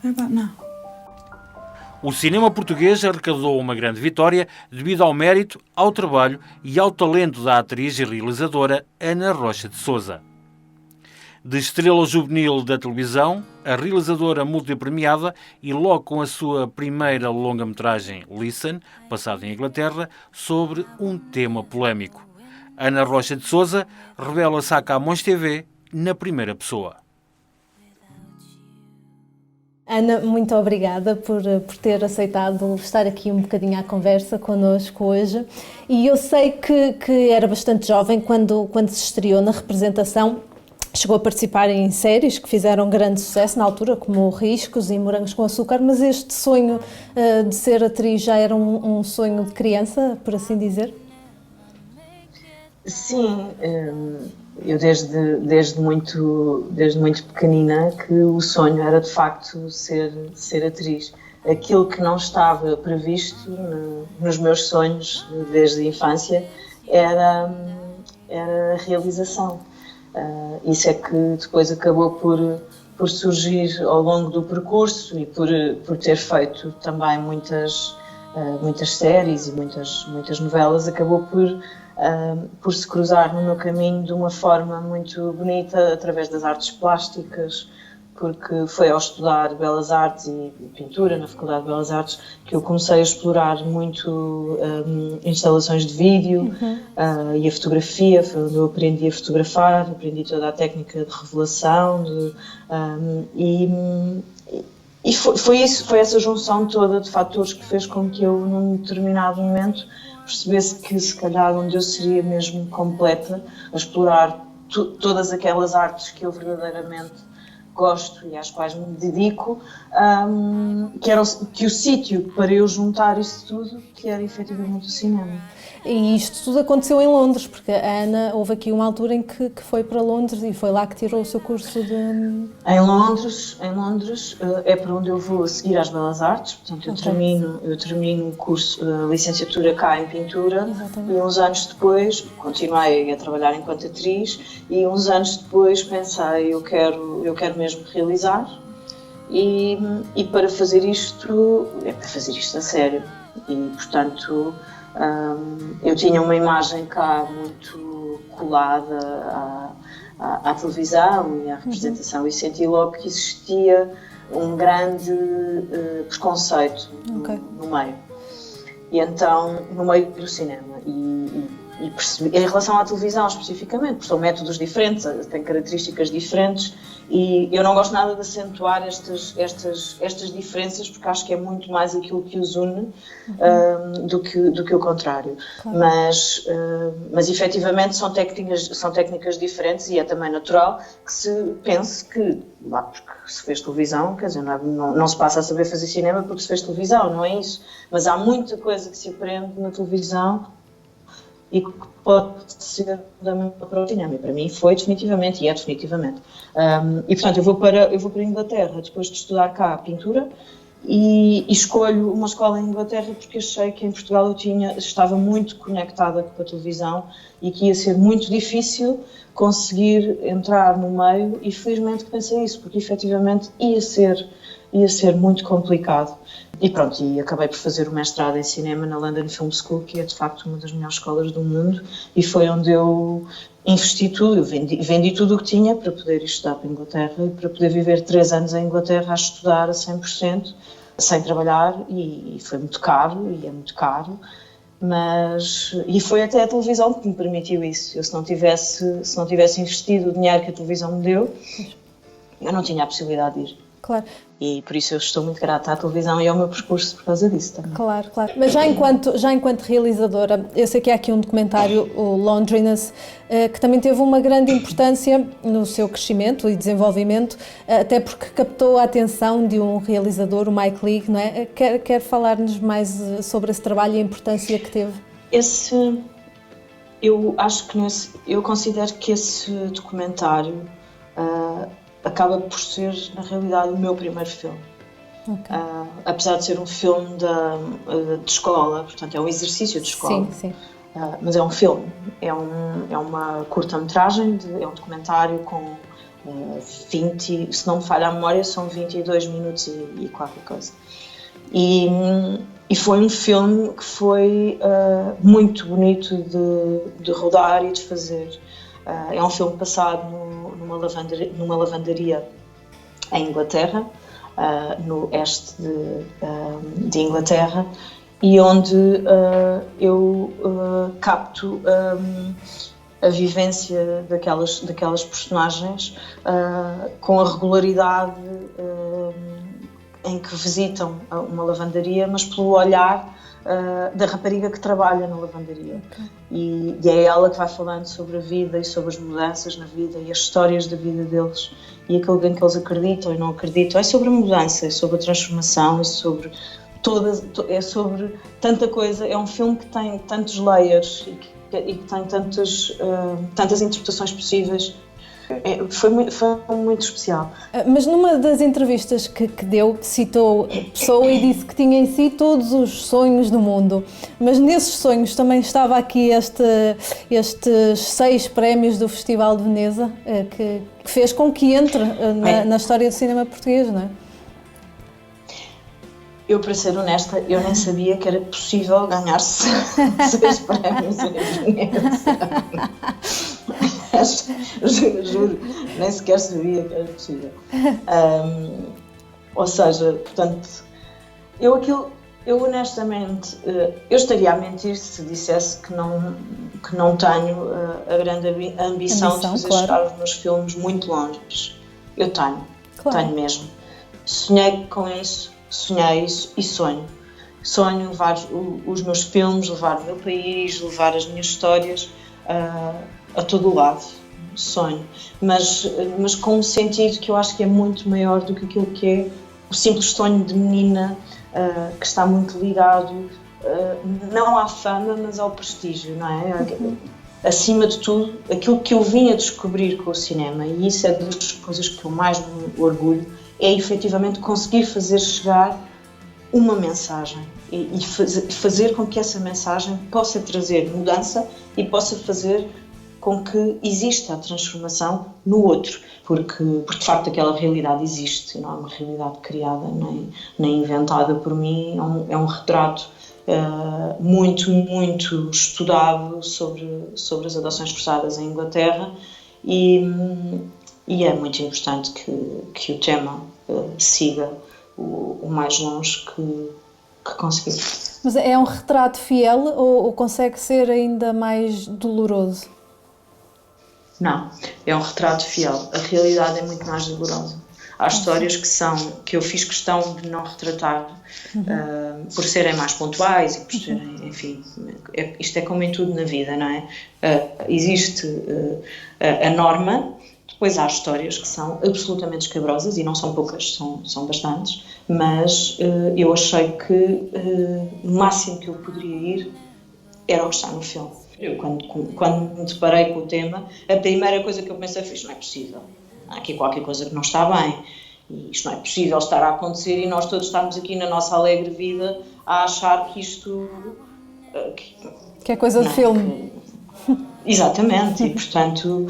Não. O cinema português arrecadou uma grande vitória devido ao mérito, ao trabalho e ao talento da atriz e realizadora Ana Rocha de Sousa. De estrela juvenil da televisão, a realizadora multipremiada e logo com a sua primeira longa-metragem Listen, passada em Inglaterra, sobre um tema polémico. Ana Rocha de Sousa revela-se à Camões TV na primeira pessoa. Ana, muito obrigada por ter aceitado estar aqui um bocadinho à conversa connosco hoje. E eu sei que era bastante jovem quando se estreou na representação. Chegou a participar em séries que fizeram grande sucesso na altura, como Riscos e Morangos com Açúcar, mas este sonho de ser atriz já era um sonho de criança, por assim dizer? Sim, eu desde muito pequenina que o sonho era de facto ser atriz. Aquilo que não estava previsto nos meus sonhos desde a infância era a realização. Isso é que depois acabou por surgir ao longo do percurso e por ter feito também muitas séries e muitas novelas, acabou por se cruzar no meu caminho de uma forma muito bonita através das artes plásticas, porque foi ao estudar Belas Artes e Pintura na Faculdade de Belas Artes que eu comecei a explorar muito instalações de vídeo e a fotografia. Foi onde eu aprendi a fotografar, aprendi toda a técnica de revelação e foi essa junção toda de fatores que fez com que eu, num determinado momento, percebesse que se calhar onde eu seria mesmo completa a explorar todas aquelas artes que eu verdadeiramente gosto e às quais me dedico, que o sítio para eu juntar isso tudo, que era efetivamente o cinema. E isto tudo aconteceu em Londres, porque a Ana, houve aqui uma altura em que foi para Londres e foi lá que tirou o seu curso de... Em Londres é para onde eu vou seguir às Belas Artes, portanto eu termino o curso, a licenciatura cá em Pintura. Exatamente. E uns anos depois continuei a trabalhar enquanto atriz e uns anos depois pensei, eu quero mesmo realizar e para fazer isto a sério e portanto eu tinha uma imagem cá muito colada à televisão e à representação e senti logo que existia um grande preconceito no meio. E então, no meio do cinema, e percebi, em relação à televisão especificamente, porque são métodos diferentes, têm características diferentes e eu não gosto nada de acentuar estas diferenças porque acho que é muito mais aquilo que os une do que o contrário. Claro. Mas efetivamente são técnicas diferentes e é também natural que se pense que, porque se fez televisão, quer dizer, não se passa a saber fazer cinema porque se fez televisão, não é isso. Mas há muita coisa que se aprende na televisão e que pode ser da mesma para o cinema. E para mim foi definitivamente, e é definitivamente. E portanto eu vou para a Inglaterra depois de estudar cá a pintura e escolho uma escola em Inglaterra porque achei que em Portugal estava muito conectada com a televisão e que ia ser muito difícil conseguir entrar no meio e felizmente pensei isso, porque efetivamente ia ser muito complicado. E pronto, e acabei por fazer o mestrado em cinema na London Film School, que é de facto uma das melhores escolas do mundo, e foi onde eu investi tudo, eu vendi tudo o que tinha para poder ir estudar para a Inglaterra e para poder viver 3 anos em Inglaterra a estudar a 100%, sem trabalhar, e foi muito caro, e é muito caro, e foi até a televisão que me permitiu isso. Eu, se não tivesse investido o dinheiro que a televisão me deu, eu não tinha a possibilidade de ir. Claro. E por isso eu estou muito grata à televisão e ao meu percurso por causa disso também. Claro. Mas já enquanto realizadora, eu sei que há aqui um documentário, o Laundriness, que também teve uma grande importância no seu crescimento e desenvolvimento, até porque captou a atenção de um realizador, o Mike Leigh, não é? Quer falar-nos mais sobre esse trabalho e a importância que teve? Eu considero que esse documentário acaba por ser, na realidade, o meu primeiro filme. Okay. Apesar de ser um filme de escola, portanto é um exercício de escola. Sim. Mas é um filme, é uma curta-metragem, é um documentário com 20, se não me falha a memória, são 22 minutos e qualquer coisa. E foi um filme que foi muito bonito de rodar e de fazer. É um filme passado numa lavandaria em Inglaterra, no oeste de Inglaterra, e onde eu capto a vivência daquelas personagens com a regularidade em que visitam uma lavandaria, mas pelo olhar da rapariga que trabalha na lavandaria. Okay. E é ela que vai falando sobre a vida e sobre as mudanças na vida e as histórias da vida deles e aquilo em que eles acreditam e não acreditam. É sobre a mudança, é sobre a transformação, é sobre tanta coisa. É um filme que tem tantos layers e que tem tantas interpretações possíveis. Foi muito especial. Mas numa das entrevistas que deu, citou a pessoa e disse que tinha em si todos os sonhos do mundo. Mas nesses sonhos também estava aqui estes 6 prémios do Festival de Veneza, que fez com que entre na história do cinema português, não é? Eu, para ser honesta, eu nem sabia que era possível ganhar 6 prémios em Veneza. Juro, nem sequer sabia que era possível. Ou seja, portanto, eu honestamente, eu estaria a mentir se dissesse que não tenho a grande ambição de fazer chegar os meus filmes muito longe. Eu tenho mesmo. Sonhei com isso, sonhei isso e sonho. Sonho levar os meus filmes, levar o meu país, levar as minhas histórias a todo o lado, sonho, mas com um sentido que eu acho que é muito maior do que aquilo que é o simples sonho de menina, que está muito ligado não à fama, mas ao prestígio, não é? Acima de tudo, aquilo que eu vim a descobrir com o cinema, e isso é das coisas que eu mais me orgulho, é efetivamente conseguir fazer chegar uma mensagem e fazer com que essa mensagem possa trazer mudança e possa fazer com que exista a transformação no outro, porque de facto aquela realidade existe, não é uma realidade criada nem inventada por mim, é um retrato muito, muito estudado sobre as adoções forçadas em Inglaterra e é muito importante que o tema siga o mais longe que conseguir. Mas é um retrato fiel ou consegue ser ainda mais doloroso? Não, é um retrato fiel. A realidade é muito mais dolorosa. Há histórias que eu fiz questão de não retratar por serem mais pontuais e por serem, enfim, isto é como em tudo na vida, não é? Existe a norma, depois há histórias que são absolutamente escabrosas e não são poucas, são bastantes, mas eu achei que o máximo que eu poderia ir era o que está no filme. Eu, quando me deparei com o tema, a primeira coisa que eu pensei foi: isto não é possível. Há aqui qualquer coisa que não está bem. E isto não é possível estar a acontecer e nós todos estamos aqui na nossa alegre vida a achar que isto... que é coisa de filme. Exatamente. E, portanto,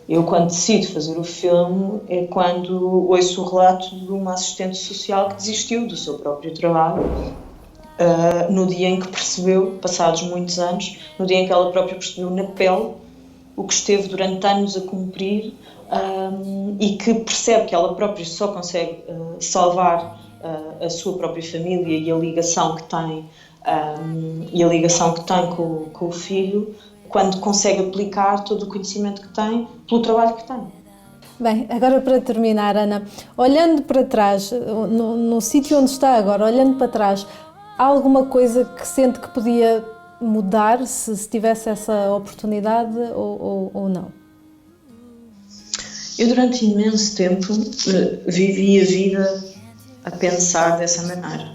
eu quando decido fazer o filme é quando ouço o relato de uma assistente social que desistiu do seu próprio trabalho. No dia em que percebeu, passados muitos anos, no dia em que ela própria percebeu na pele o que esteve durante anos a cumprir e que percebe que ela própria só consegue salvar a sua própria família e a ligação que tem, com o filho, quando consegue aplicar todo o conhecimento que tem pelo trabalho que tem. Bem, agora para terminar, Ana, olhando para trás, no sítio onde está agora, olhando para trás, há alguma coisa que sente que podia mudar se tivesse essa oportunidade ou não? Eu durante imenso tempo vivi a vida a pensar dessa maneira.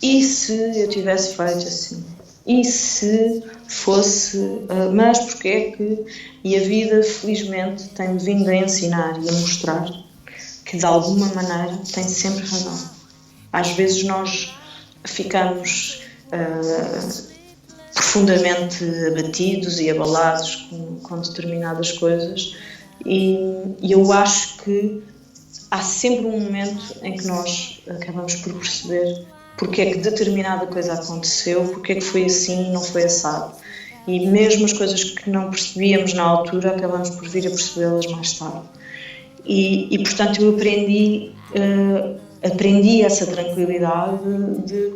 E se eu tivesse feito assim? E se fosse... mas porquê é que... E a vida, felizmente, tem-me vindo a ensinar e a mostrar que, de alguma maneira, tem sempre razão. Às vezes nós ficamos profundamente abatidos e abalados com determinadas coisas E eu acho que há sempre um momento em que nós acabamos por perceber porque é que determinada coisa aconteceu, porque é que foi assim e não foi assado. E mesmo as coisas que não percebíamos na altura, acabamos por vir a percebê-las mais tarde. E portanto, eu aprendi essa tranquilidade de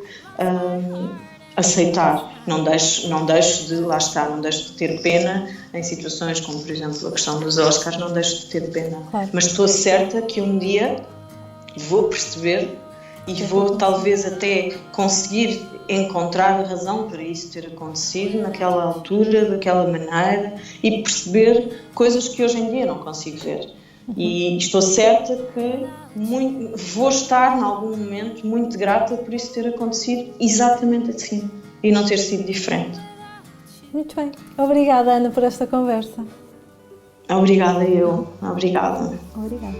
aceitar. Não deixo de, lá está, não deixo de ter pena em situações como, por exemplo, a questão dos Oscars, não deixo de ter pena. Claro. Mas estou certa que um dia vou perceber e vou talvez até conseguir encontrar a razão para isso ter acontecido naquela altura, daquela maneira, e perceber coisas que hoje em dia não consigo ver. E estou certa que vou estar, em algum momento, muito grata por isso ter acontecido exatamente assim e não ter sido diferente. Muito bem. Obrigada, Ana, por esta conversa. Obrigada, eu. Obrigada. Obrigada.